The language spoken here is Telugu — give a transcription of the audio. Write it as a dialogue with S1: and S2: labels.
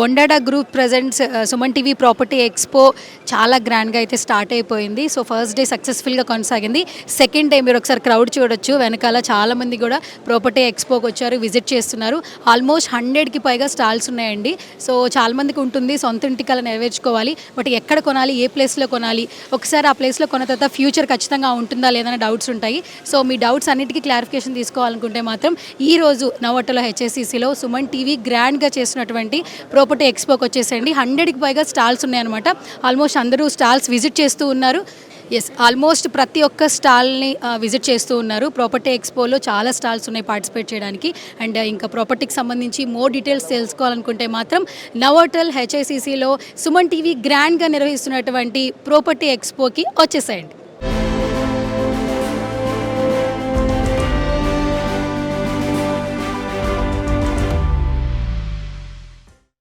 S1: ఒండాడా group presents Suman TV property expo చాలా గ్రాండ్గా అయితే స్టార్ట్ అయిపోయింది. సో ఫస్ట్ డే సక్సెస్ఫుల్గా కొనసాగింది. సెకండ్ డే మీరు ఒకసారి క్రౌడ్ చూడొచ్చు, వెనకాల చాలామంది కూడా ప్రాపర్టీ ఎక్స్పోకి వచ్చారు, విజిట్ చేస్తున్నారు. ఆల్మోస్ట్ 100కి పైగా స్టాల్స్ ఉన్నాయండి. సో చాలామందికి ఉంటుంది సొంత ఇంటికి అలా నెరవేర్చుకోవాలి, బట్ ఎక్కడ కొనాలి, ఏ ప్లేస్లో కొనాలి, ఒకసారి ఆ ప్లేస్లో కొన్న తర్వాత ఫ్యూచర్ ఖచ్చితంగా ఉంటుందా లేదనే డౌట్స్ ఉంటాయి. సో మీ డౌట్స్ అన్నిటికీ క్లారిఫికేషన్ తీసుకోవాలనుకుంటే మాత్రం ఈరోజు నవోటలో హెచ్ఎస్సిసిలో సుమన్ టీవీ గ్రాండ్గా చేసినటువంటి ప్రాపర్టీ ఎక్స్పోకి వచ్చేసండి. 100కి పైగా స్టాల్స్ ఉన్నాయన్నమాట. ఆల్మోస్ట్ అందరూ స్టాల్స్ విజిట్ చేస్తూ ఉన్నారు. ఎస్, ఆల్మోస్ట్ ప్రతి ఒక్క స్టాల్ని విజిట్ చేస్తూ ఉన్నారు. ప్రాపర్టీ ఎక్స్పోలో చాలా స్టాల్స్ ఉన్నాయి పార్టిసిపేట్ చేయడానికి. అండ్ ఇంకా ప్రాపర్టీకి సంబంధించి మోర్ డీటెయిల్స్ తెలుసుకోవాలనుకుంటే మాత్రం నవోటల్ హెచ్ఐసిసిలో సుమన్ టీవీ గ్రాండ్గా నిర్వహిస్తున్నటువంటి ప్రాపర్టీ ఎక్స్పోకి వచ్చేసేయండి.